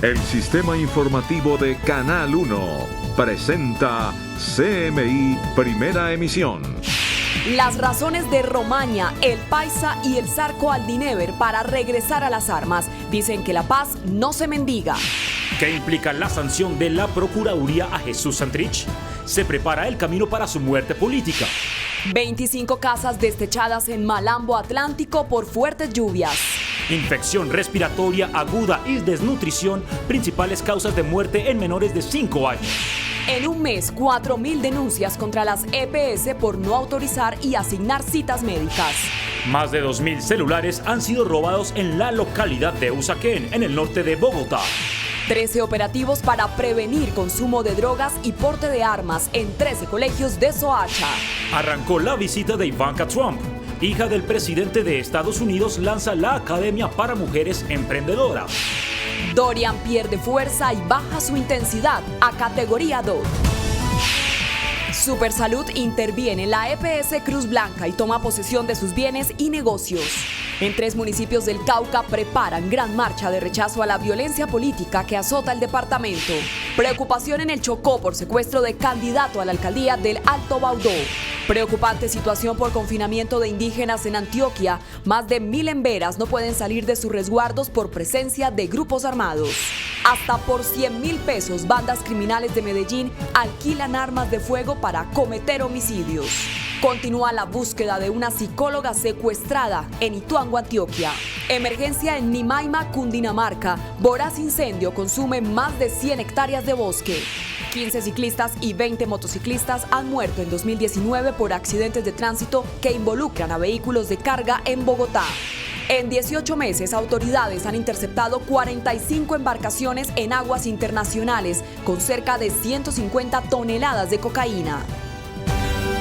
El sistema informativo de Canal 1 presenta CMI Primera Emisión. Las razones de Romaña, el Paisa y el Zarco Aldinever para regresar a las armas dicen que la paz no se mendiga. ¿Qué implica la sanción de la Procuraduría a Jesús Santrich? Se prepara el camino para su muerte política. 25 casas destechadas en Malambo Atlántico por fuertes lluvias. Infección respiratoria aguda y desnutrición, principales causas de muerte en menores de 5 años. En un mes, 4.000 denuncias contra las EPS por no autorizar y asignar citas médicas. Más de 2.000 celulares han sido robados en la localidad de Usaquén, en el norte de Bogotá. 13 operativos para prevenir consumo de drogas y porte de armas en 13 colegios de Soacha. Arrancó la visita de Ivanka Trump. Hija del presidente de Estados Unidos lanza la Academia para Mujeres Emprendedoras. Dorian pierde fuerza y baja su intensidad a categoría 2. Supersalud interviene en la EPS Cruz Blanca y toma posesión de sus bienes y negocios. En 3 municipios del Cauca preparan gran marcha de rechazo a la violencia política que azota el departamento. Preocupación en el Chocó por secuestro de candidato a la alcaldía del Alto Baudó. Preocupante situación por confinamiento de indígenas en Antioquia. Más de 1.000 emberas no pueden salir de sus resguardos por presencia de grupos armados. Hasta por 100.000 pesos, bandas criminales de Medellín alquilan armas de fuego para cometer homicidios. Continúa la búsqueda de una psicóloga secuestrada en Ituango, Antioquia. Emergencia en Nimaima, Cundinamarca. Voraz incendio consume más de 100 hectáreas de bosque. 15 ciclistas y 20 motociclistas han muerto en 2019 por accidentes de tránsito que involucran a vehículos de carga en Bogotá. En 18 meses, autoridades han interceptado 45 embarcaciones en aguas internacionales con cerca de 150 toneladas de cocaína.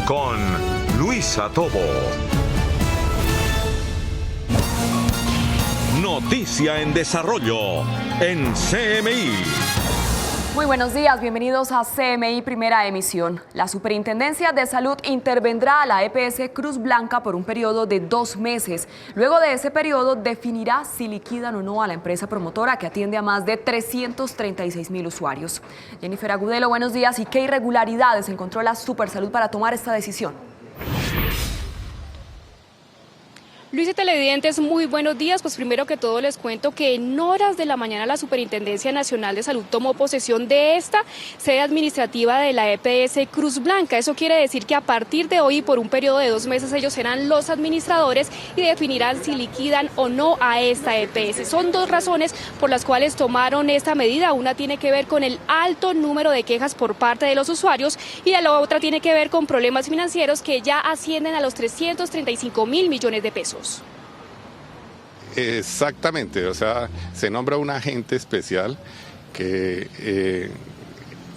Con Luisa Tobo. Noticia en desarrollo en CMI. Muy buenos días, bienvenidos a CMI Primera Emisión. La Superintendencia de Salud intervendrá a la EPS Cruz Blanca por un periodo de 2 meses. Luego de ese periodo definirá si liquidan o no a la empresa promotora que atiende a más de 336.000 usuarios. Jennifer Agudelo, buenos días. ¿Y qué irregularidades encontró la Supersalud para tomar esta decisión? Luis y televidentes, muy buenos días. Pues primero que todo les cuento que en horas de la mañana la Superintendencia Nacional de Salud tomó posesión de esta sede administrativa de la EPS Cruz Blanca. Eso quiere decir que a partir de hoy, por un periodo de 2 meses, ellos serán los administradores y definirán si liquidan o no a esta EPS. Son 2 razones por las cuales tomaron esta medida. Una tiene que ver con el alto número de quejas por parte de los usuarios y la otra tiene que ver con problemas financieros que ya ascienden a los 335.000 millones de pesos. Exactamente, o sea, se nombra un agente especial que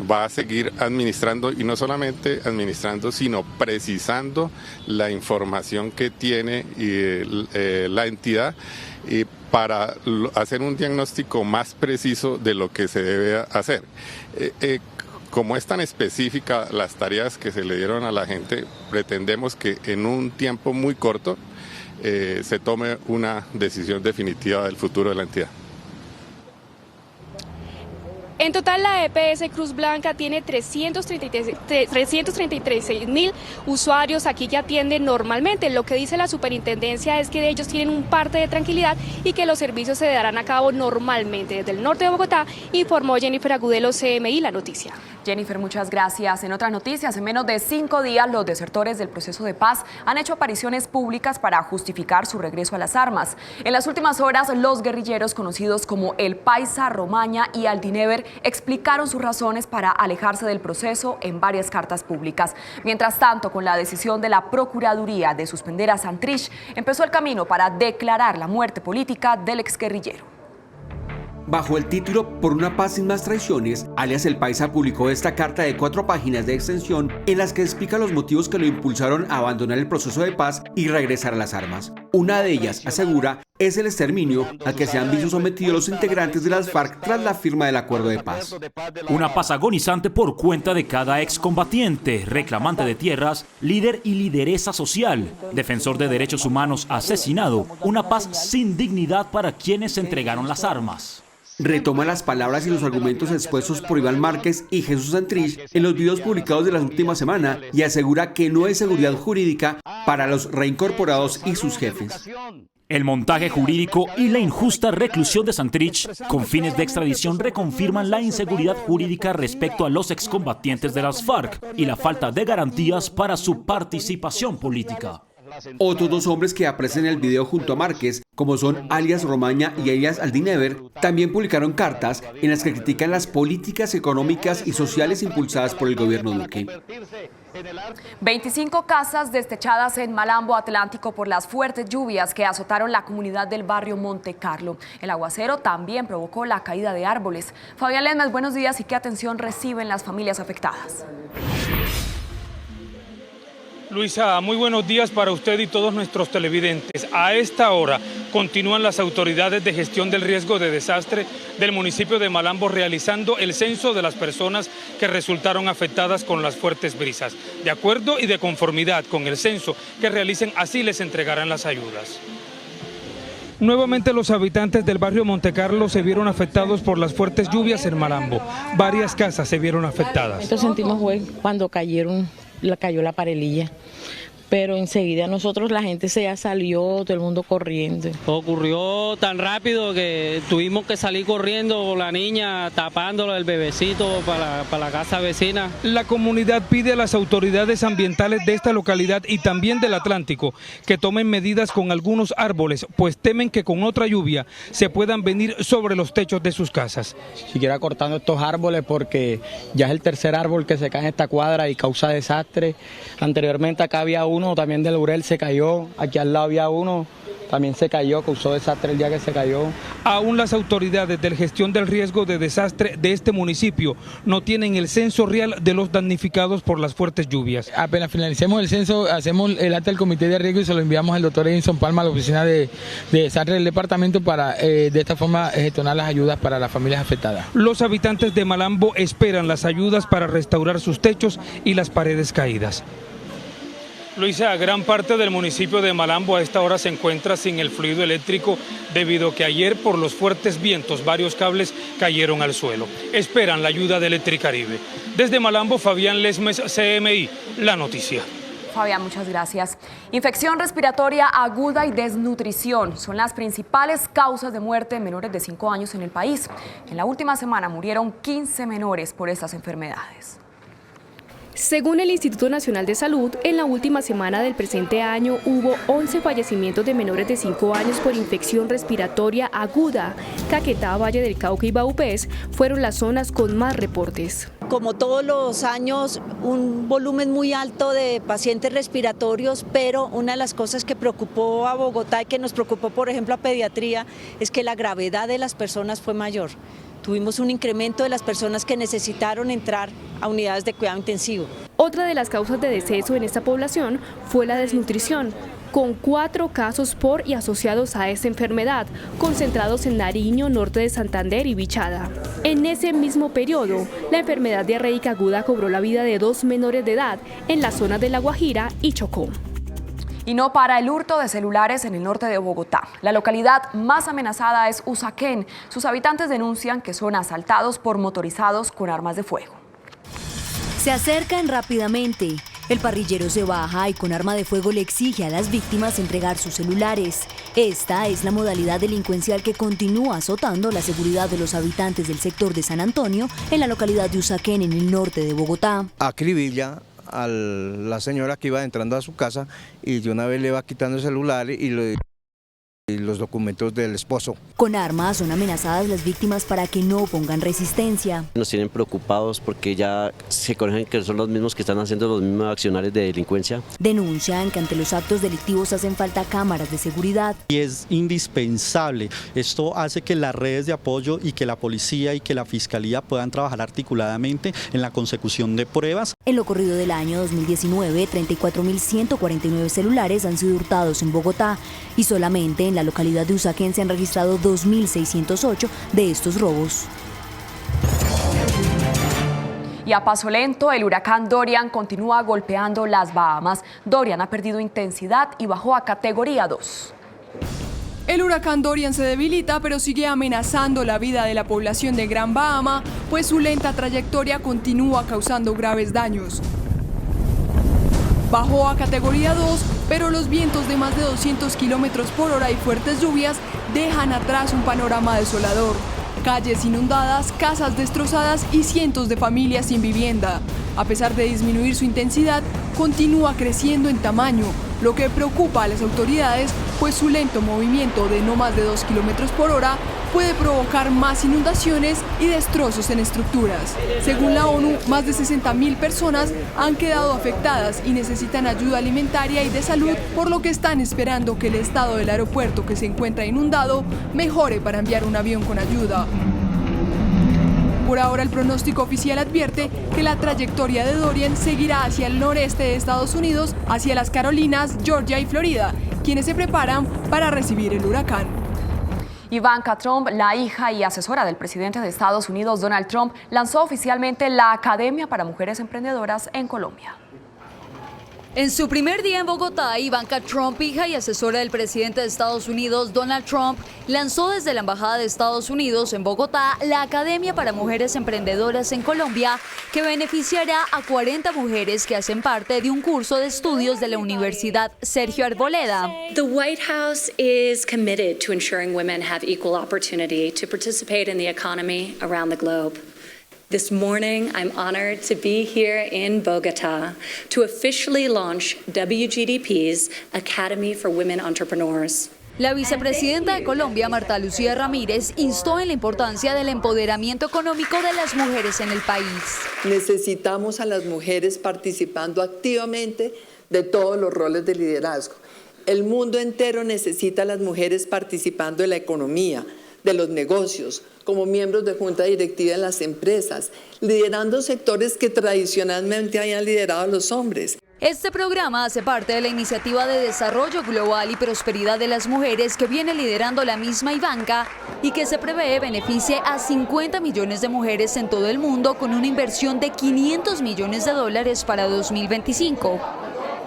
va a seguir administrando, y no solamente administrando, sino precisando la información que tiene la entidad para hacer un diagnóstico más preciso de lo que se debe hacer. Como es tan específica las tareas que se le dieron a la gente, pretendemos que en un tiempo muy corto se tome una decisión definitiva del futuro de la entidad. En total, la EPS Cruz Blanca tiene 333.000 usuarios aquí que atienden normalmente. Lo que dice la superintendencia es que ellos tienen un parte de tranquilidad y que los servicios se darán a cabo normalmente. Desde el norte de Bogotá, informó Jennifer Agudelo, CMI, La Noticia. Jennifer, muchas gracias. En otras noticias, en menos de 5 días, los desertores del proceso de paz han hecho apariciones públicas para justificar su regreso a las armas. En las últimas horas, los guerrilleros conocidos como el Paisa, Romaña y Aldinever explicaron sus razones para alejarse del proceso en varias cartas públicas. Mientras tanto, con la decisión de la Procuraduría de suspender a Santrich, empezó el camino para declarar la muerte política del exguerrillero. Bajo el título Por una paz sin más traiciones, alias El Paisa publicó esta carta de 4 páginas de extensión en las que explica los motivos que lo impulsaron a abandonar el proceso de paz y regresar a las armas. Una de ellas, asegura, es el exterminio al que se han visto sometidos los integrantes de las FARC tras la firma del acuerdo de paz. Una paz agonizante por cuenta de cada excombatiente, reclamante de tierras, líder y lideresa social, defensor de derechos humanos asesinado, una paz sin dignidad para quienes entregaron las armas. retoma las palabras y los argumentos expuestos por Iván Márquez y Jesús Santrich en los videos publicados de la última semana y asegura que no hay seguridad jurídica para los reincorporados y sus jefes. El montaje jurídico y la injusta reclusión de Santrich con fines de extradición reconfirman la inseguridad jurídica respecto a los excombatientes de las FARC y la falta de garantías para su participación política. Otros dos hombres que aparecen en el video junto a Márquez, como son alias Romaña y alias Aldinever, también publicaron cartas en las que critican las políticas económicas y sociales impulsadas por el gobierno Duque. 25 casas destechadas en Malambo Atlántico por las fuertes lluvias que azotaron la comunidad del barrio Monte Carlo. El aguacero también provocó la caída de árboles. Fabián Lesmes, buenos días y qué atención reciben las familias afectadas. Luisa, muy buenos días para usted y todos nuestros televidentes. A esta hora continúan las autoridades de gestión del riesgo de desastre del municipio de Malambo realizando el censo de las personas que resultaron afectadas con las fuertes brisas. De acuerdo y de conformidad con el censo que realicen, así les entregarán las ayudas. Nuevamente los habitantes del barrio Montecarlo se vieron afectados por las fuertes lluvias en Malambo. Varias casas se vieron afectadas. Esto sentimos hoy cuando cayó la parelilla, pero enseguida nosotros, la gente se ya salió, todo el mundo corriendo. Ocurrió tan rápido que tuvimos que salir corriendo, la niña tapándolo, el bebecito para la casa vecina. La comunidad pide a las autoridades ambientales de esta localidad y también del Atlántico que tomen medidas con algunos árboles, pues temen que con otra lluvia se puedan venir sobre los techos de sus casas. Siquiera cortando estos árboles porque ya es el tercer árbol que se cae en esta cuadra y causa desastre. Anteriormente acá había uno también del Laurel, se cayó, aquí al lado había uno, también se cayó, causó desastre el día que se cayó. Aún las autoridades de gestión del riesgo de desastre de este municipio no tienen el censo real de los damnificados por las fuertes lluvias. Apenas finalicemos el censo, hacemos el acta del comité de riesgo y se lo enviamos al doctor Edinson Palma a la oficina de desastre del departamento para de esta forma gestionar las ayudas para las familias afectadas. Los habitantes de Malambo esperan las ayudas para restaurar sus techos y las paredes caídas. Luisa, gran parte del municipio de Malambo a esta hora se encuentra sin el fluido eléctrico debido a que ayer por los fuertes vientos varios cables cayeron al suelo. Esperan la ayuda de Electricaribe. Desde Malambo, Fabián Lesmes, CMI, La Noticia. Fabián, muchas gracias. Infección respiratoria aguda y desnutrición son las principales causas de muerte en menores de 5 años en el país. En la última semana murieron 15 menores por estas enfermedades. Según el Instituto Nacional de Salud, en la última semana del presente año hubo 11 fallecimientos de menores de 5 años por infección respiratoria aguda. Caquetá, Valle del Cauca y Baupés fueron las zonas con más reportes. Como todos los años, un volumen muy alto de pacientes respiratorios, pero una de las cosas que preocupó a Bogotá y que nos preocupó, por ejemplo, a pediatría, es que la gravedad de las personas fue mayor. Tuvimos un incremento de las personas que necesitaron entrar a unidades de cuidado intensivo. Otra de las causas de deceso en esta población fue la desnutrición, con 4 casos por y asociados a esta enfermedad, concentrados en Nariño, norte de Santander y Vichada. En ese mismo periodo, la enfermedad diarreica aguda cobró la vida de 2 menores de edad en la zona de La Guajira y Chocó. Y no para el hurto de celulares en el norte de Bogotá. La localidad más amenazada es Usaquén. Sus habitantes denuncian que son asaltados por motorizados con armas de fuego. Se acercan rápidamente. El parrillero se baja y con arma de fuego le exige a las víctimas entregar sus celulares. Esta es la modalidad delincuencial que continúa azotando la seguridad de los habitantes del sector de San Antonio en la localidad de Usaquén, en el norte de Bogotá. Acribilla a la señora que iba entrando a su casa y de una vez le va quitando el celular y los documentos del esposo. Con armas son amenazadas las víctimas para que no pongan resistencia. Nos tienen preocupados porque ya se conocen que son los mismos que están haciendo los mismos accionarios de delincuencia. Denuncian que ante los actos delictivos hacen falta cámaras de seguridad. Y es indispensable. Esto hace que las redes de apoyo y que la policía y que la fiscalía puedan trabajar articuladamente en la consecución de pruebas. En lo corrido del año 2019, 34.149 celulares han sido hurtados en Bogotá y solamente en la localidad de Usaquén se han registrado 2.608 de estos robos. Y a paso lento, el huracán Dorian continúa golpeando las Bahamas. Dorian ha perdido intensidad y bajó a categoría 2. El huracán Dorian se debilita, pero sigue amenazando la vida de la población de Gran Bahama, pues su lenta trayectoria continúa causando graves daños. Bajó a categoría 2, pero los vientos de más de 200 km/h y fuertes lluvias dejan atrás un panorama desolador. Calles inundadas, casas destrozadas y cientos de familias sin vivienda. A pesar de disminuir su intensidad, continúa creciendo en tamaño, lo que preocupa a las autoridades, pues su lento movimiento de no más de 2 km/h puede provocar más inundaciones y destrozos en estructuras. Según la ONU, más de 60.000 personas han quedado afectadas y necesitan ayuda alimentaria y de salud, por lo que están esperando que el estado del aeropuerto que se encuentra inundado mejore para enviar un avión con ayuda. Por ahora, el pronóstico oficial advierte que la trayectoria de Dorian seguirá hacia el noreste de Estados Unidos, hacia las Carolinas, Georgia y Florida, quienes se preparan para recibir el huracán. Ivanka Trump, la hija y asesora del presidente de Estados Unidos, Donald Trump, lanzó oficialmente la Academia para Mujeres Emprendedoras en Colombia. En su primer día en Bogotá, Ivanka Trump, hija y asesora del presidente de Estados Unidos, Donald Trump, lanzó desde la Embajada de Estados Unidos en Bogotá la Academia para Mujeres Emprendedoras en Colombia, que beneficiará a 40 mujeres que hacen parte de un curso de estudios de la Universidad Sergio Arboleda. The White House is committed to ensuring women have equal opportunity to participate in the economy around the globe. This morning, I'm honored to be here in Bogotá to officially launch WGDP's Academy for Women Entrepreneurs. La vicepresidenta de Colombia, Marta Lucía Ramírez, instó en la importancia del empoderamiento económico de las mujeres en el país. Necesitamos a las mujeres participando activamente de todos los roles de liderazgo. El mundo entero necesita a las mujeres participando de la economía, de los negocios, como miembros de junta directiva en las empresas, liderando sectores que tradicionalmente hayan liderado a los hombres. Este programa hace parte de la iniciativa de desarrollo global y prosperidad de las mujeres que viene liderando la misma Ivanka y que se prevé beneficie a 50 millones de mujeres en todo el mundo con una inversión de $500 millones para 2025.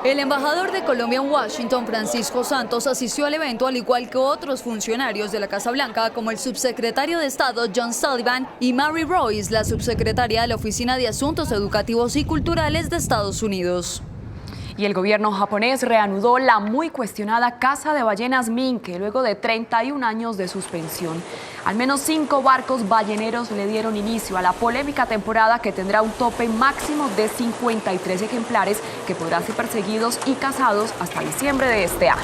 El embajador de Colombia en Washington, Francisco Santos, asistió al evento al igual que otros funcionarios de la Casa Blanca como el subsecretario de Estado John Sullivan y Mary Royce, la subsecretaria de la Oficina de Asuntos Educativos y Culturales de Estados Unidos. Y el gobierno japonés reanudó la muy cuestionada caza de ballenas minke luego de 31 años de suspensión. Al menos 5 barcos balleneros le dieron inicio a la polémica temporada que tendrá un tope máximo de 53 ejemplares que podrán ser perseguidos y cazados hasta diciembre de este año.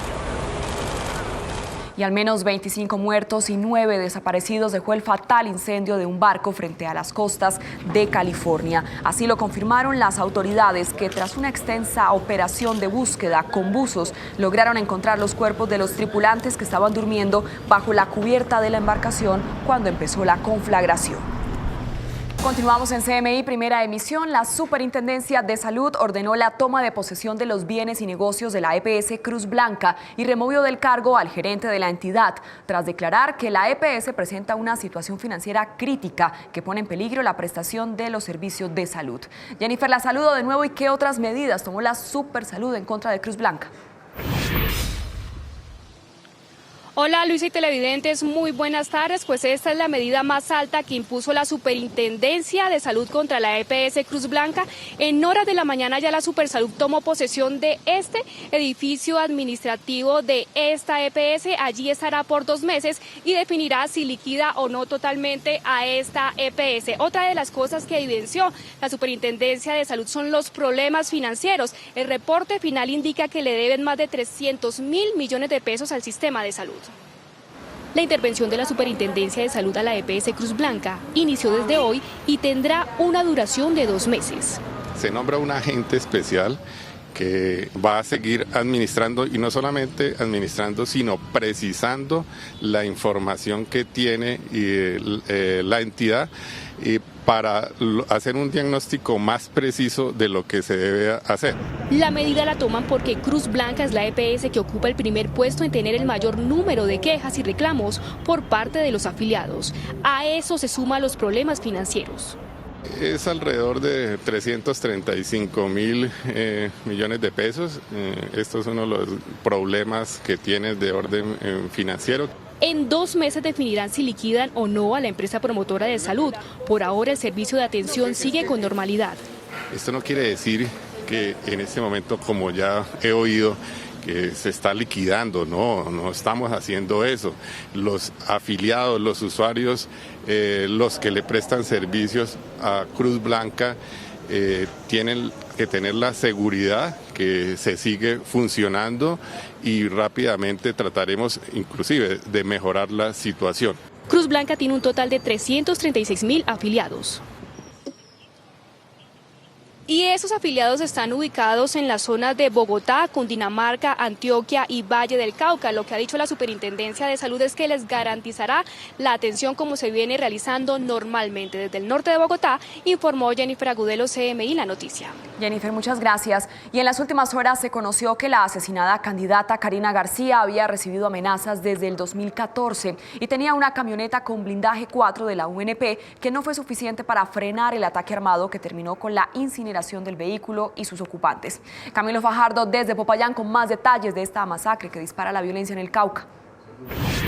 Y al menos 25 muertos y 9 desaparecidos dejó el fatal incendio de un barco frente a las costas de California. Así lo confirmaron las autoridades que tras una extensa operación de búsqueda con buzos lograron encontrar los cuerpos de los tripulantes que estaban durmiendo bajo la cubierta de la embarcación cuando empezó la conflagración. Continuamos en CMI Primera Emisión. La Superintendencia de Salud ordenó la toma de posesión de los bienes y negocios de la EPS Cruz Blanca y removió del cargo al gerente de la entidad, tras declarar que la EPS presenta una situación financiera crítica que pone en peligro la prestación de los servicios de salud. Jennifer, la saludo de nuevo. ¿Y qué otras medidas tomó la Supersalud en contra de Cruz Blanca? Hola Luisa y televidentes, muy buenas tardes. Pues esta es la medida más alta que impuso la Superintendencia de Salud contra la EPS Cruz Blanca. En horas de la mañana ya la Supersalud tomó posesión de este edificio administrativo de esta EPS. Allí estará por 2 meses y definirá si liquida o no totalmente a esta EPS. Otra de las cosas que evidenció la Superintendencia de Salud son los problemas financieros. El reporte final indica que le deben más de 300.000 millones de pesos al sistema de salud. La intervención de la Superintendencia de Salud a la EPS Cruz Blanca inició desde hoy y tendrá una duración de 2 meses. Se nombra un agente especial que va a seguir administrando, y no solamente administrando, sino precisando la información que tiene la entidad para hacer un diagnóstico más preciso de lo que se debe hacer. La medida la toman porque Cruz Blanca es la EPS que ocupa el primer puesto en tener el mayor número de quejas y reclamos por parte de los afiliados. A eso se suman los problemas financieros. Es alrededor de 335.000 millones de pesos. Esto es uno de los problemas que tiene de orden financiero. En 2 meses definirán si liquidan o no a la empresa promotora de salud. Por ahora el servicio de atención sigue con normalidad. Esto no quiere decir que en este momento, como ya he oído, que se está liquidando. No estamos haciendo eso. Los afiliados, los usuarios, los que le prestan servicios a Cruz Blanca tienen que tener la seguridad que se sigue funcionando y rápidamente trataremos inclusive de mejorar la situación. Cruz Blanca tiene un total de 336.000 afiliados. Y esos afiliados están ubicados en las zonas de Bogotá, Cundinamarca, Antioquia y Valle del Cauca. Lo que ha dicho la Superintendencia de Salud es que les garantizará la atención como se viene realizando normalmente. Desde el norte de Bogotá, informó Jennifer Agudelo, CMI, La Noticia. Jennifer, muchas gracias. Y en las últimas horas se conoció que la asesinada candidata Karina García había recibido amenazas desde el 2014 y tenía una camioneta con blindaje 4 de la UNP que no fue suficiente para frenar el ataque armado que terminó con la incineración del vehículo y sus ocupantes. Camilo Fajardo desde Popayán con más detalles de esta masacre que dispara la violencia en el Cauca.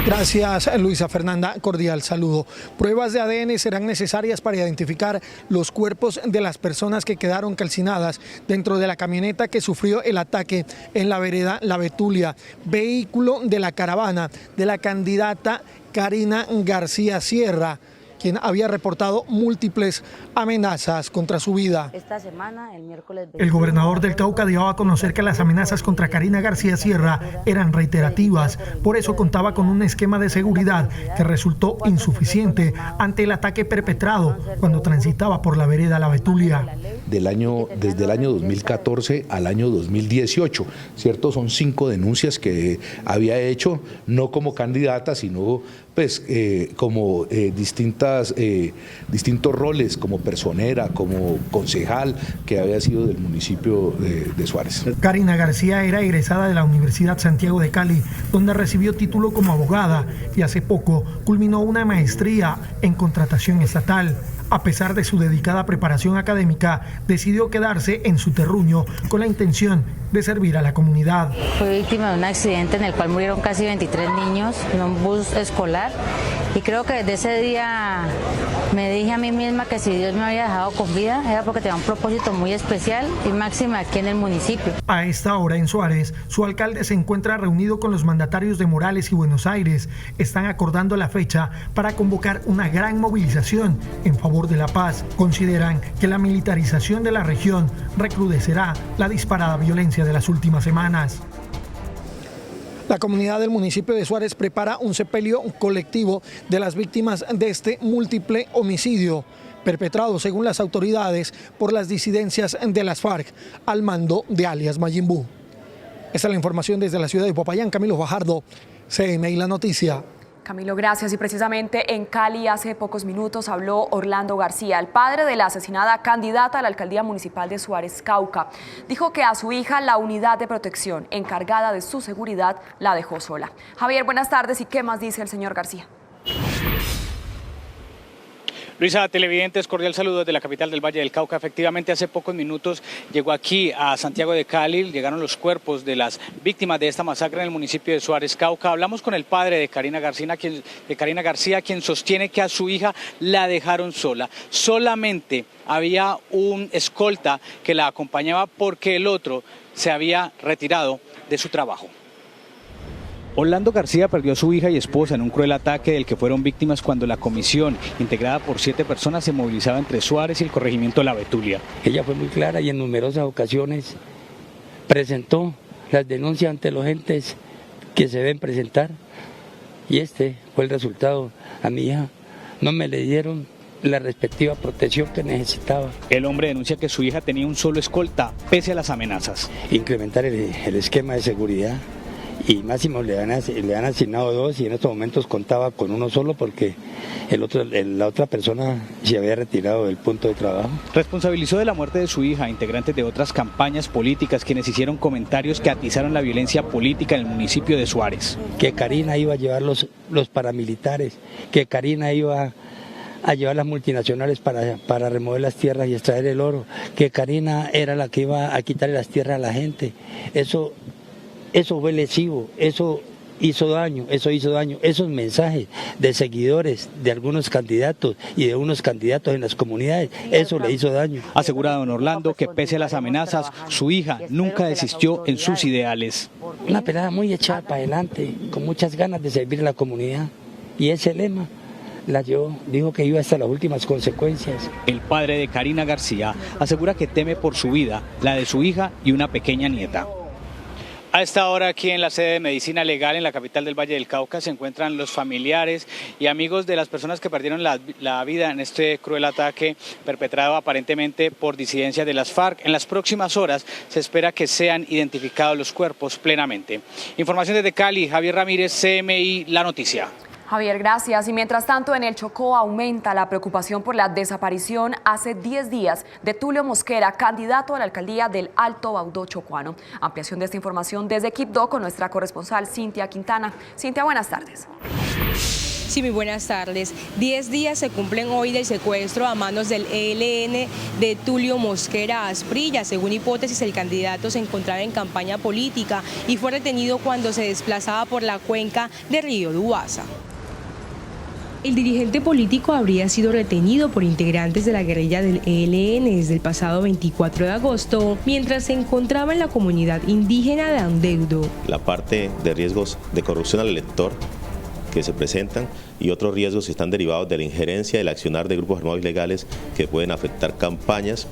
Gracias, Luisa Fernanda. Cordial saludo. Pruebas de ADN serán necesarias para identificar los cuerpos de las personas que quedaron calcinadas dentro de la camioneta que sufrió el ataque en la vereda La Betulia, vehículo de la caravana de la candidata Karina García Sierra, quien había reportado múltiples amenazas contra su vida. Esta semana, el miércoles... El gobernador del Cauca dio a conocer que las amenazas contra Karina García Sierra eran reiterativas, por eso contaba con un esquema de seguridad que resultó insuficiente ante el ataque perpetrado cuando transitaba por la vereda La Betulia. Desde el año 2014 al año 2018, ¿cierto? Son 5 denuncias que había hecho, no como candidata, sino pues como distintos roles, como personera, como concejal, que había sido del municipio de Suárez. Karina García era egresada de la Universidad Santiago de Cali, donde recibió título como abogada y hace poco culminó una maestría en contratación estatal. A pesar de su dedicada preparación académica, decidió quedarse en su terruño con la intención de servir a la comunidad. Fui víctima de un accidente en el cual murieron casi 23 niños en un bus escolar y creo que desde ese día me dije a mí misma que si Dios me había dejado con vida era porque tenía un propósito muy especial y máximo aquí en el municipio. A esta hora en Suárez, su alcalde se encuentra reunido con los mandatarios de Morales y Buenos Aires. Están acordando la fecha para convocar una gran movilización en favor de la paz. Consideran que la militarización de la región recrudecerá la disparada violencia de las últimas semanas. La comunidad del municipio de Suárez prepara un sepelio colectivo de las víctimas de este múltiple homicidio perpetrado, según las autoridades, por las disidencias de las FARC al mando de alias Mayimbu. Esta es la información desde la ciudad de Popayán. Camilo Fajardo, CMI La Noticia. Camilo, gracias. Y precisamente en Cali hace pocos minutos habló Orlando García, el padre de la asesinada candidata a la alcaldía municipal de Suárez, Cauca. Dijo que a su hija la unidad de protección encargada de su seguridad la dejó sola. Javier, buenas tardes. ¿Y qué más dice el señor García? Luisa, televidentes, cordial saludo desde la capital del Valle del Cauca. Efectivamente, hace pocos minutos llegó aquí a Santiago de Cali, llegaron los cuerpos de las víctimas de esta masacre en el municipio de Suárez, Cauca. Hablamos con el padre de Karina García, quien sostiene que a su hija la dejaron sola. Solamente había un escolta que la acompañaba porque el otro se había retirado de su trabajo. Orlando García perdió a su hija y esposa en un cruel ataque del que fueron víctimas cuando la comisión, integrada por 7 personas, se movilizaba entre Suárez y el corregimiento La Betulia. Ella fue muy clara y en numerosas ocasiones presentó las denuncias ante los entes que se deben presentar y este fue el resultado. A mi hija no me le dieron la respectiva protección que necesitaba. El hombre denuncia que su hija tenía un solo escolta, pese a las amenazas. Incrementar el esquema de seguridad. Y máximo le han asignado 2 y en estos momentos contaba con uno solo porque la otra persona se había retirado del punto de trabajo. Responsabilizó de la muerte de su hija a integrantes de otras campañas políticas quienes hicieron comentarios que atizaron la violencia política en el municipio de Suárez. Que Karina iba a llevar los paramilitares, que Karina iba a llevar las multinacionales para remover las tierras y extraer el oro, que Karina era la que iba a quitarle las tierras a la gente. Eso fue lesivo, eso hizo daño. Esos mensajes de seguidores de algunos candidatos y de unos candidatos en las comunidades, eso le hizo daño. Asegura don Orlando que pese a las amenazas, su hija nunca desistió en sus ideales. Una pelada muy echada para adelante, con muchas ganas de servir a la comunidad. Y ese lema la llevó, dijo que iba hasta las últimas consecuencias. El padre de Karina García asegura que teme por su vida, la de su hija y una pequeña nieta. A esta hora aquí en la sede de Medicina Legal en la capital del Valle del Cauca se encuentran los familiares y amigos de las personas que perdieron la vida en este cruel ataque perpetrado aparentemente por disidencias de las FARC. En las próximas horas se espera que sean identificados los cuerpos plenamente. Información desde Cali, Javier Ramírez, CMI, La Noticia. Javier, gracias. Y mientras tanto, en el Chocó aumenta la preocupación por la desaparición hace 10 días de Tulio Mosquera, candidato a la alcaldía del Alto Baudó chocuano. Ampliación de esta información desde Quibdó con nuestra corresponsal Cintia Quintana. Cintia, buenas tardes. Sí, muy buenas tardes. 10 días se cumplen hoy del secuestro a manos del ELN de Tulio Mosquera Asprilla. Según hipótesis, el candidato se encontraba en campaña política y fue retenido cuando se desplazaba por la cuenca de Río Dubasa. El dirigente político habría sido retenido por integrantes de la guerrilla del ELN desde el pasado 24 de agosto, mientras se encontraba en la comunidad indígena de Andeudo. La parte de riesgos de corrupción al elector que se presentan y otros riesgos que están derivados de la injerencia del accionar de grupos armados ilegales que pueden afectar campañas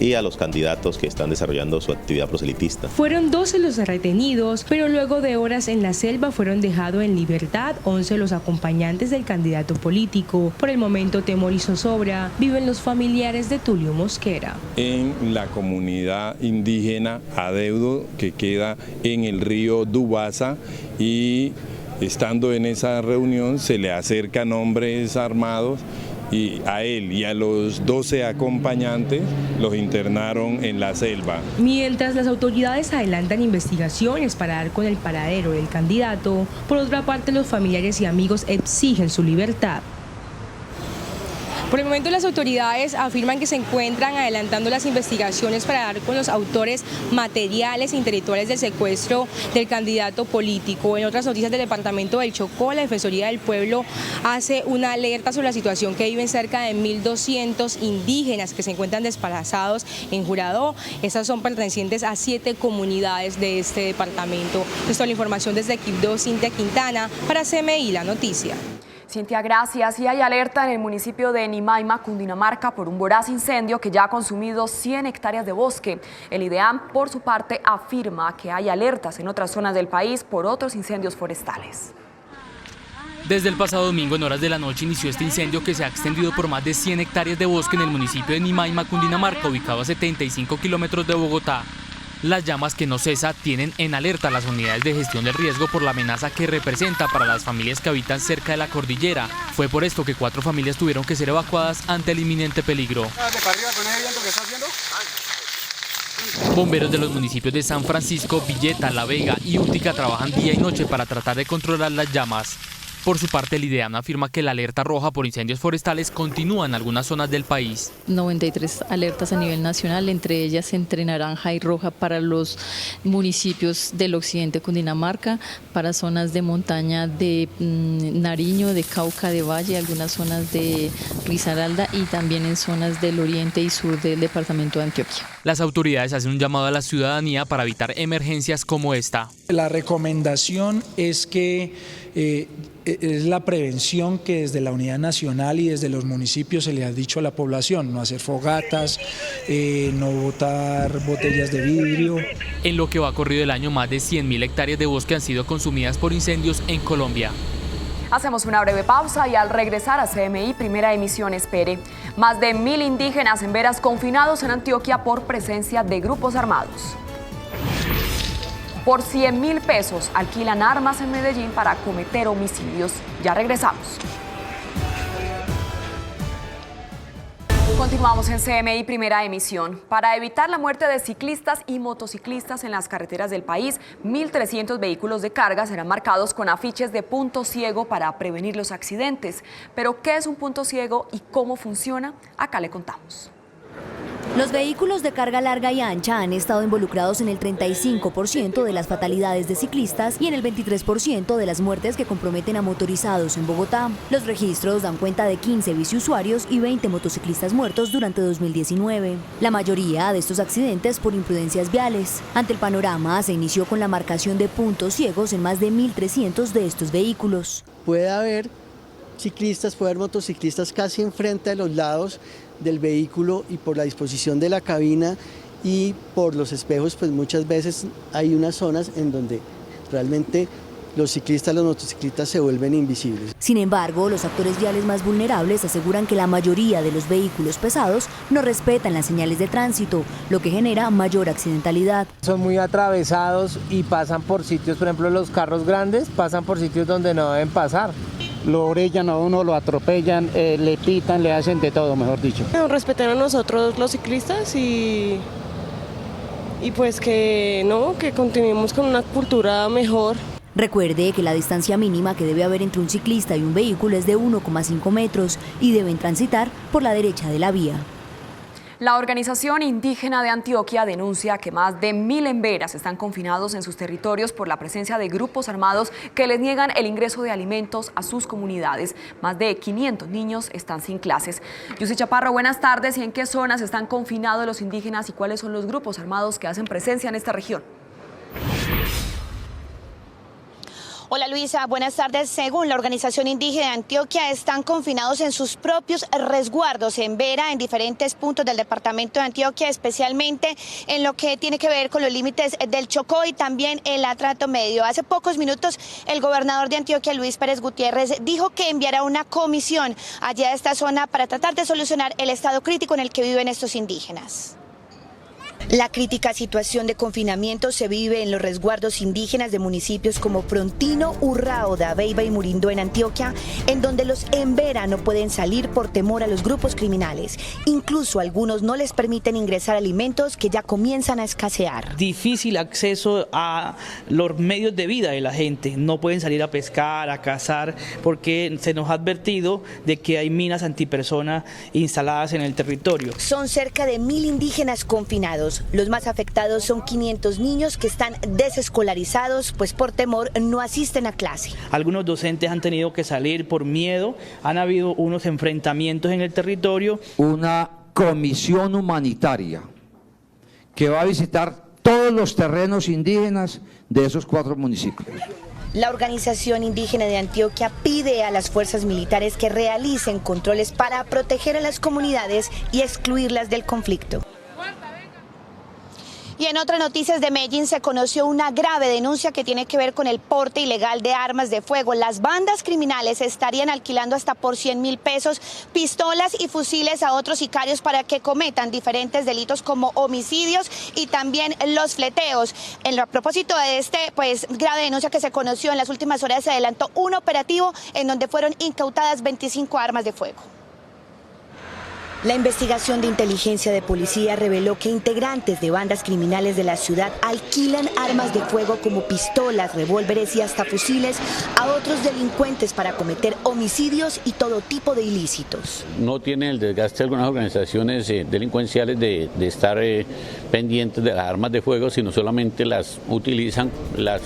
y a los candidatos que están desarrollando su actividad proselitista. Fueron 12 los retenidos, pero luego de horas en la selva fueron dejados en libertad 11 los acompañantes del candidato político. Por el momento, temor y zozobra viven los familiares de Tulio Mosquera. En la comunidad indígena Adeudo, que queda en el río Dubasa, y estando en esa reunión se le acercan hombres armados y a él y a los 12 acompañantes los internaron en la selva. Mientras las autoridades adelantan investigaciones para dar con el paradero del candidato, por otra parte los familiares y amigos exigen su libertad. Por el momento las autoridades afirman que se encuentran adelantando las investigaciones para dar con los autores materiales e intelectuales del secuestro del candidato político. En otras noticias del departamento del Chocó, la Defensoría del Pueblo hace una alerta sobre la situación que viven cerca de 1.200 indígenas que se encuentran desplazados en Juradó. Estas son pertenecientes a 7 comunidades de este departamento. Esto es la información desde Quibdó, Cintia Quintana, para CMI, La Noticia. Cintia, gracias. Y hay alerta en el municipio de Nimaima, Cundinamarca, por un voraz incendio que ya ha consumido 100 hectáreas de bosque. El IDEAM, por su parte, afirma que hay alertas en otras zonas del país por otros incendios forestales. Desde el pasado domingo en horas de la noche inició este incendio que se ha extendido por más de 100 hectáreas de bosque en el municipio de Nimaima, Cundinamarca, ubicado a 75 kilómetros de Bogotá. Las llamas que no cesa tienen en alerta a las unidades de gestión del riesgo por la amenaza que representa para las familias que habitan cerca de la cordillera. Fue por esto que 4 familias tuvieron que ser evacuadas ante el inminente peligro. Bomberos de los municipios de San Francisco, Villeta, La Vega y Útica trabajan día y noche para tratar de controlar las llamas. Por su parte, el IDEAM afirma que la alerta roja por incendios forestales continúa en algunas zonas del país. 93 alertas a nivel nacional, entre ellas entre naranja y roja para los municipios del occidente de Cundinamarca, para zonas de montaña de Nariño, de Cauca, de Valle, algunas zonas de Risaralda y también en zonas del oriente y sur del departamento de Antioquia. Las autoridades hacen un llamado a la ciudadanía para evitar emergencias como esta. La recomendación es que es la prevención que desde la Unidad Nacional y desde los municipios se le ha dicho a la población: no hacer fogatas, no botar botellas de vidrio. En lo que va corrido el año, más de 100.000 hectáreas de bosque han sido consumidas por incendios en Colombia. Hacemos una breve pausa y al regresar a CMI Primera Emisión espere. Más de 1.000 indígenas en veras confinados en Antioquia por presencia de grupos armados. Por 100.000 pesos alquilan armas en Medellín para cometer homicidios. Ya regresamos. Continuamos en CMI Primera Emisión. Para evitar la muerte de ciclistas y motociclistas en las carreteras del país, 1.300 vehículos de carga serán marcados con afiches de punto ciego para prevenir los accidentes. Pero, ¿qué es un punto ciego y cómo funciona? Acá le contamos. Los vehículos de carga larga y ancha han estado involucrados en el 35% de las fatalidades de ciclistas y en el 23% de las muertes que comprometen a motorizados en Bogotá. Los registros dan cuenta de 15 biciusuarios y 20 motociclistas muertos durante 2019. La mayoría de estos accidentes por imprudencias viales. Ante el panorama, se inició con la marcación de puntos ciegos en más de 1.300 de estos vehículos. Puede haber ciclistas, puede haber motociclistas casi enfrente de los lados del vehículo, y por la disposición de la cabina y por los espejos, pues muchas veces hay unas zonas en donde realmente los ciclistas, los motociclistas se vuelven invisibles. Sin embargo, los actores viales más vulnerables aseguran que la mayoría de los vehículos pesados no respetan las señales de tránsito, lo que genera mayor accidentalidad. Son muy atravesados y pasan por sitios, por ejemplo, los carros grandes pasan por sitios donde no deben pasar. Lo orellan a uno, lo atropellan, le pitan, le hacen de todo, mejor dicho. Respetar a nosotros los ciclistas y pues que continuemos con una cultura mejor. Recuerde que la distancia mínima que debe haber entre un ciclista y un vehículo es de 1,5 metros y deben transitar por la derecha de la vía. La Organización Indígena de Antioquia denuncia que más de 1.000 emberas están confinados en sus territorios por la presencia de grupos armados que les niegan el ingreso de alimentos a sus comunidades. Más de 500 niños están sin clases. Yusi Chaparro, buenas tardes. ¿Y en qué zonas están confinados los indígenas y cuáles son los grupos armados que hacen presencia en esta región? Hola Luisa, buenas tardes. Según la Organización Indígena de Antioquia, están confinados en sus propios resguardos en Vera, en diferentes puntos del departamento de Antioquia, especialmente en lo que tiene que ver con los límites del Chocó y también el Atrato Medio. Hace pocos minutos, el gobernador de Antioquia, Luis Pérez Gutiérrez, dijo que enviará una comisión allá a esta zona para tratar de solucionar el estado crítico en el que viven estos indígenas. La crítica situación de confinamiento se vive en los resguardos indígenas de municipios como Frontino, Urrao, Dabeiba y Murindó en Antioquia, en donde los embera no pueden salir por temor a los grupos criminales. Incluso algunos no les permiten ingresar alimentos que ya comienzan a escasear. Difícil acceso a los medios de vida de la gente. No pueden salir a pescar, a cazar, porque se nos ha advertido de que hay minas antipersona instaladas en el territorio. Son cerca de 1.000 indígenas confinados. Los más afectados son 500 niños que están desescolarizados, pues por temor no asisten a clase. Algunos docentes han tenido que salir por miedo, han habido unos enfrentamientos en el territorio. Una comisión humanitaria que va a visitar todos los terrenos indígenas de esos 4 municipios. La Organización Indígena de Antioquia pide a las fuerzas militares que realicen controles para proteger a las comunidades y excluirlas del conflicto. Y en otras noticias de Medellín se conoció una grave denuncia que tiene que ver con el porte ilegal de armas de fuego. Las bandas criminales estarían alquilando hasta por 100.000 pesos pistolas y fusiles a otros sicarios para que cometan diferentes delitos como homicidios y también los fleteos. A propósito de grave denuncia que se conoció en las últimas horas, se adelantó un operativo en donde fueron incautadas 25 armas de fuego. La investigación de inteligencia de policía reveló que integrantes de bandas criminales de la ciudad alquilan armas de fuego como pistolas, revólveres y hasta fusiles a otros delincuentes para cometer homicidios y todo tipo de ilícitos. No tienen el desgaste de algunas organizaciones delincuenciales de estar pendientes de las armas de fuego, sino solamente las utilizan, las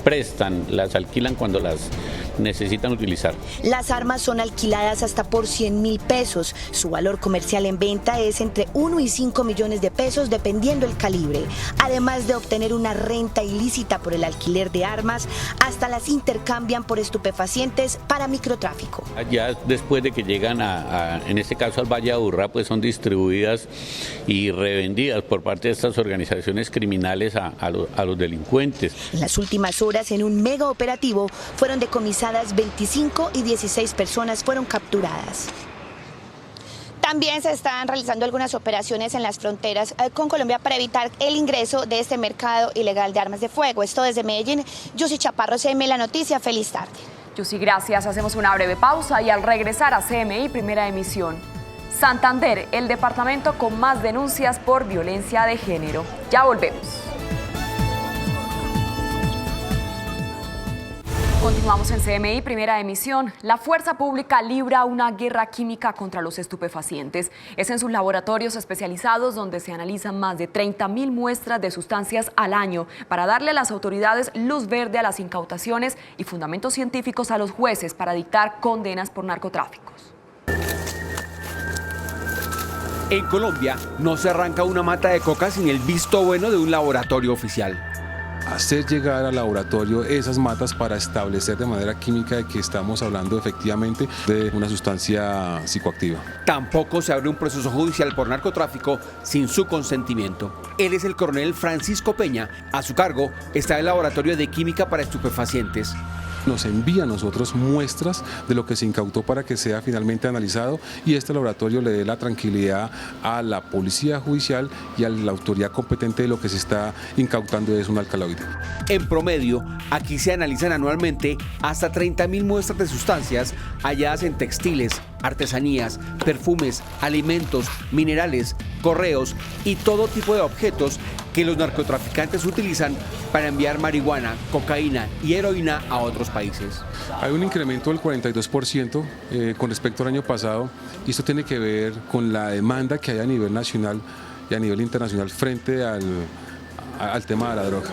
prestan, las alquilan cuando las necesitan utilizar. Las armas son alquiladas hasta por 100.000 pesos. Su valor comercial en venta es entre 1 y 5 millones de pesos dependiendo el calibre. Además de obtener una renta ilícita por el alquiler de armas, hasta las intercambian por estupefacientes para microtráfico. Ya después de que llegan en este caso al Valle de Aburrá, pues son distribuidas y revendidas por parte de estas organizaciones criminales a los delincuentes. En las últimas horas, en un mega operativo, fueron decomisadas 25 y 16 personas fueron capturadas. También se están realizando algunas operaciones en las fronteras con Colombia para evitar el ingreso de este mercado ilegal de armas de fuego. Esto desde Medellín. Yusi Chaparro, CMI La Noticia. Feliz tarde. Yusi, gracias. Hacemos una breve pausa y al regresar a CMI Primera Emisión. Santander, el departamento con más denuncias por violencia de género. Ya volvemos. Continuamos en CMI, primera emisión. La fuerza pública libra una guerra química contra los estupefacientes. Es en sus laboratorios especializados donde se analizan más de 30.000 muestras de sustancias al año para darle a las autoridades luz verde a las incautaciones y fundamentos científicos a los jueces para dictar condenas por narcotráficos. En Colombia no se arranca una mata de coca sin el visto bueno de un laboratorio oficial. Hacer llegar al laboratorio esas matas para establecer de manera química de que estamos hablando efectivamente de una sustancia psicoactiva. Tampoco se abre un proceso judicial por narcotráfico sin su consentimiento. Él es el coronel Francisco Peña. A su cargo está el Laboratorio de Química para Estupefacientes. Nos envía a nosotros muestras de lo que se incautó para que sea finalmente analizado y este laboratorio le dé la tranquilidad a la policía judicial y a la autoridad competente de lo que se está incautando es un alcaloide. En promedio, aquí se analizan anualmente hasta 30.000 muestras de sustancias halladas en textiles, artesanías, perfumes, alimentos, minerales, correos y todo tipo de objetos que los narcotraficantes utilizan para enviar marihuana, cocaína y heroína a otros países. Hay un incremento del 42% con respecto al año pasado y esto tiene que ver con la demanda que hay a nivel nacional y a nivel internacional frente al tema de la droga.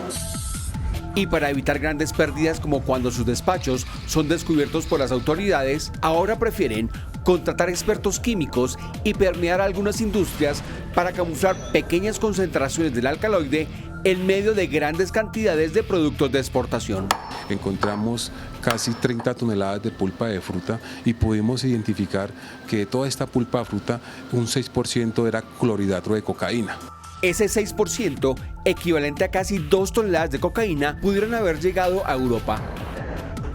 Y para evitar grandes pérdidas como cuando sus despachos son descubiertos por las autoridades, ahora prefieren contratar expertos químicos y permear algunas industrias para camuflar pequeñas concentraciones del alcaloide en medio de grandes cantidades de productos de exportación. Encontramos casi 30 toneladas de pulpa de fruta y pudimos identificar que de toda esta pulpa de fruta un 6% era clorhidrato de cocaína. Ese 6%, equivalente a casi 2 toneladas de cocaína, pudieron haber llegado a Europa.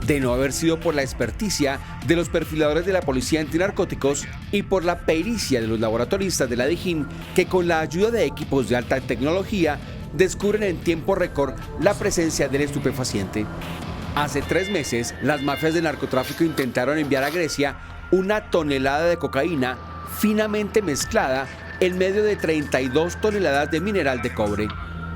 De no haber sido por la experticia de los perfiladores de la Policía Antinarcóticos y por la pericia de los laboratoristas de la DIJÍN, que con la ayuda de equipos de alta tecnología descubren en tiempo récord la presencia del estupefaciente. Hace 3 meses, las mafias de narcotráfico intentaron enviar a Grecia 1 tonelada de cocaína finamente mezclada en medio de 32 toneladas de mineral de cobre.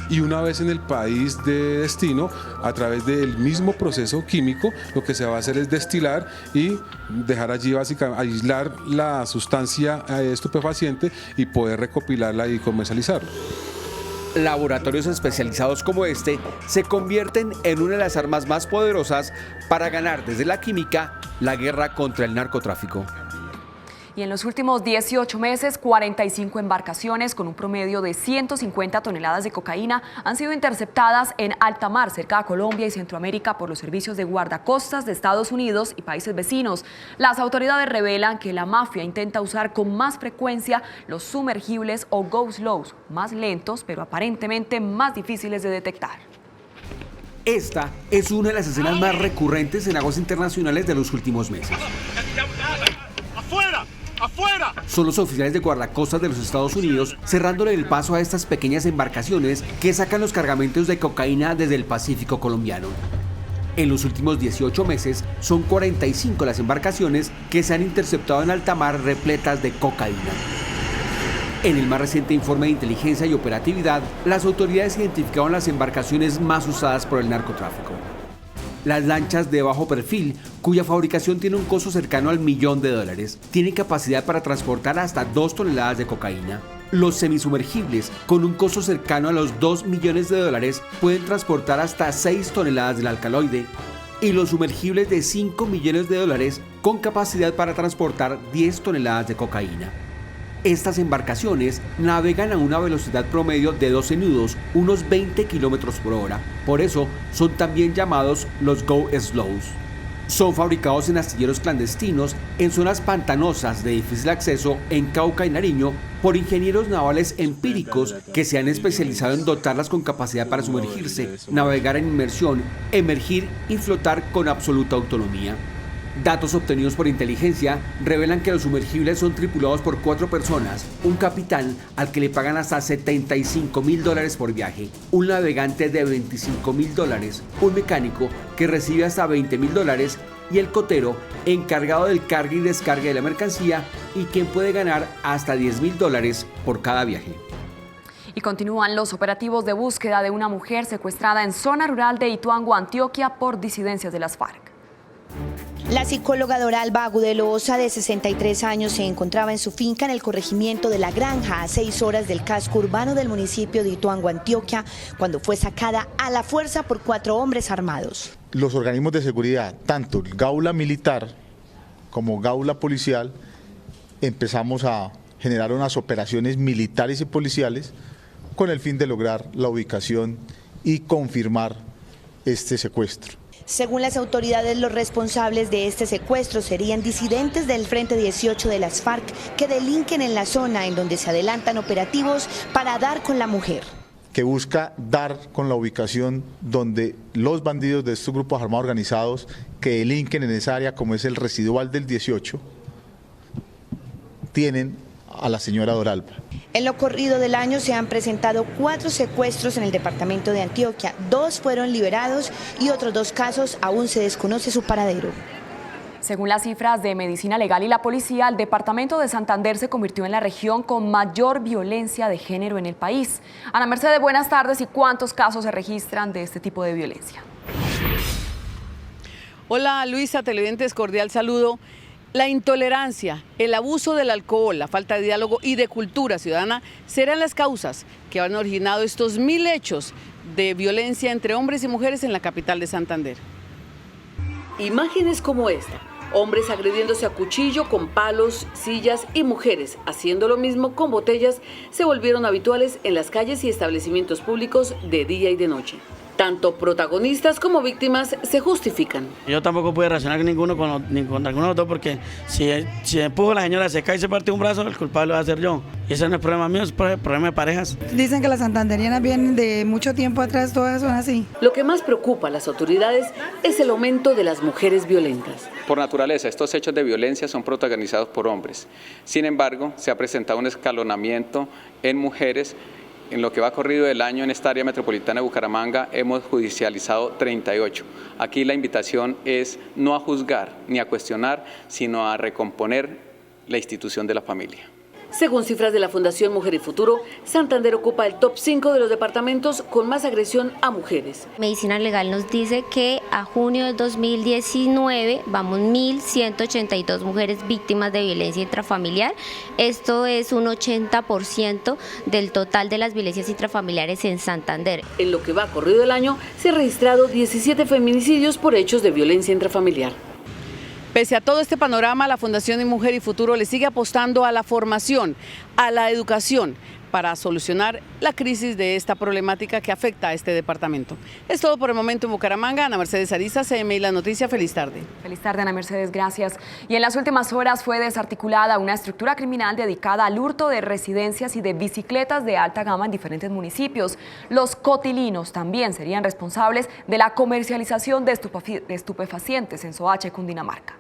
Y una vez en el país de destino, a través del mismo proceso químico, lo que se va a hacer es destilar y dejar allí básicamente aislar la sustancia estupefaciente y poder recopilarla y comercializarla. Laboratorios especializados como este se convierten en una de las armas más poderosas para ganar desde la química la guerra contra el narcotráfico. Y en los últimos 18 meses, 45 embarcaciones con un promedio de 150 toneladas de cocaína han sido interceptadas en alta mar cerca de Colombia y Centroamérica por los servicios de guardacostas de Estados Unidos y países vecinos. Las autoridades revelan que la mafia intenta usar con más frecuencia los sumergibles o go-slows, más lentos pero aparentemente más difíciles de detectar. Esta es una de las escenas más recurrentes en aguas internacionales de los últimos meses. ¡Afuera! ¡Afuera! Son los oficiales de guardacostas de los Estados Unidos cerrándole el paso a estas pequeñas embarcaciones que sacan los cargamentos de cocaína desde el Pacífico colombiano. En los últimos 18 meses son 45 las embarcaciones que se han interceptado en alta mar repletas de cocaína. En el más reciente informe de inteligencia y operatividad, las autoridades identificaron las embarcaciones más usadas por el narcotráfico. Las lanchas de bajo perfil, cuya fabricación tiene un costo cercano al $1.000.000, tienen capacidad para transportar hasta 2 toneladas de cocaína. Los semisumergibles, con un costo cercano a los $2 millones, pueden transportar hasta 6 toneladas del alcaloide. Y los sumergibles de $5 millones, con capacidad para transportar 10 toneladas de cocaína. Estas embarcaciones navegan a una velocidad promedio de 12 nudos, unos 20 kilómetros por hora. Por eso son también llamados los go-slows. Son fabricados en astilleros clandestinos en zonas pantanosas de difícil acceso en Cauca y Nariño por ingenieros navales empíricos que se han especializado en dotarlas con capacidad para sumergirse, navegar en inmersión, emergir y flotar con absoluta autonomía. Datos obtenidos por inteligencia revelan que los sumergibles son tripulados por 4 personas, un capitán al que le pagan hasta $75.000 por viaje, un navegante de $25.000, un mecánico que recibe hasta $20.000 y el cotero encargado del carga y descarga de la mercancía y quien puede ganar hasta $10.000 por cada viaje. Y continúan los operativos de búsqueda de una mujer secuestrada en zona rural de Ituango, Antioquia, por disidencias de las FARC. La psicóloga Doralba Agudelo Osa, de 63 años, se encontraba en su finca en el corregimiento de La Granja, a 6 horas del casco urbano del municipio de Ituango, Antioquia, cuando fue sacada a la fuerza por 4 hombres armados. Los organismos de seguridad, tanto el Gaula militar como Gaula policial, empezamos a generar unas operaciones militares y policiales con el fin de lograr la ubicación y confirmar este secuestro. Según las autoridades, los responsables de este secuestro serían disidentes del Frente 18 de las FARC que delinquen en la zona en donde se adelantan operativos para dar con la mujer. Que busca dar con la ubicación donde los bandidos de estos grupos armados organizados que delinquen en esa área, como es el residual del 18, tienen a la señora Doralba. En lo corrido del año se han presentado 4 secuestros en el departamento de Antioquia, 2 fueron liberados y otros 2 casos aún se desconoce su paradero. Según las cifras de Medicina Legal y la policía, el departamento de Santander se convirtió en la región con mayor violencia de género en el país. Ana Mercedes, buenas tardes. ¿Y cuántos casos se registran de este tipo de violencia? Hola Luisa, televidentes, cordial saludo. La intolerancia, el abuso del alcohol, la falta de diálogo y de cultura ciudadana serán las causas que han originado estos 1000 hechos de violencia entre hombres y mujeres en la capital de Santander. Imágenes como esta, hombres agrediéndose a cuchillo con palos, sillas y mujeres haciendo lo mismo con botellas, se volvieron habituales en las calles y establecimientos públicos de día y de noche. Tanto protagonistas como víctimas se justifican. Yo tampoco pude reaccionar ni contra ninguno de los dos porque si empujo a la señora, se cae y se parte un brazo, el culpable va a ser yo. Y ese no es problema mío, es problema de parejas. Dicen que las santanderianas vienen de mucho tiempo atrás, todas son así. Lo que más preocupa a las autoridades es el aumento de las mujeres violentas. Por naturaleza, estos hechos de violencia son protagonizados por hombres. Sin embargo, se ha presentado un escalonamiento en mujeres. En lo que va corrido del año en esta área metropolitana de Bucaramanga hemos judicializado 38. Aquí la invitación es no a juzgar ni a cuestionar, sino a recomponer la institución de la familia. Según cifras de la Fundación Mujer y Futuro, Santander ocupa el top 5 de los departamentos con más agresión a mujeres. Medicina Legal nos dice que a junio de 2019 vamos 1.182 mujeres víctimas de violencia intrafamiliar. Esto es un 80% del total de las violencias intrafamiliares en Santander. En lo que va corrido el año, se han registrado 17 feminicidios por hechos de violencia intrafamiliar. Pese a todo este panorama, la Fundación Mujer y Futuro le sigue apostando a la formación, a la educación, para solucionar la crisis de esta problemática que afecta a este departamento. Es todo por el momento en Bucaramanga. Ana Mercedes Ariza, CMI La Noticia. Feliz tarde. Feliz tarde, Ana Mercedes, gracias. Y en las últimas horas fue desarticulada una estructura criminal dedicada al hurto de residencias y de bicicletas de alta gama en diferentes municipios. Los cotilinos también serían responsables de la comercialización de estupefacientes en Soacha y Cundinamarca.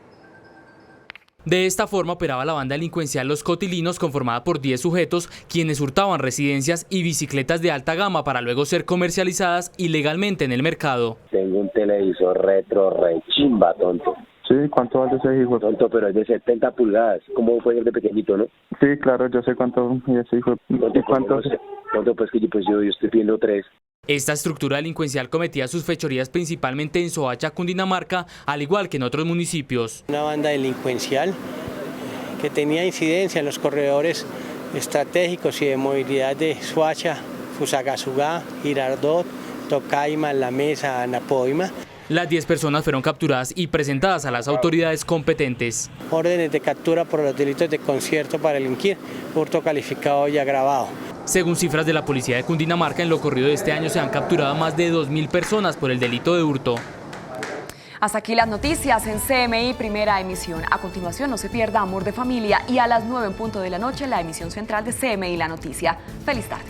De esta forma operaba la banda delincuencial Los Cotilinos, conformada por 10 sujetos, quienes hurtaban residencias y bicicletas de alta gama para luego ser comercializadas ilegalmente en el mercado. Tengo un televisor retro re chimba, tonto. Sí, ¿cuánto vale ese hijo? Tonto, pero es de 70 pulgadas. ¿Cómo puede ser de pequeñito, no? Sí, claro, yo sé cuánto es ese hijo. ¿Cuánto? Tonto, pues que yo estoy pidiendo 3. Esta estructura delincuencial cometía sus fechorías principalmente en Soacha, Cundinamarca, al igual que en otros municipios. Una banda delincuencial que tenía incidencia en los corredores estratégicos y de movilidad de Soacha, Fusagasugá, Girardot, Tocaima, La Mesa, Napoima. Las 10 personas fueron capturadas y presentadas a las autoridades competentes. Órdenes de captura por los delitos de concierto para delinquir, hurto calificado y agravado. Según cifras de la policía de Cundinamarca, en lo corrido de este año se han capturado más de 2.000 personas por el delito de hurto. Hasta aquí las noticias en CMI Primera Emisión. A continuación, no se pierda Amor de Familia y a las 9 en punto de la noche la emisión central de CMI La Noticia. Feliz tarde.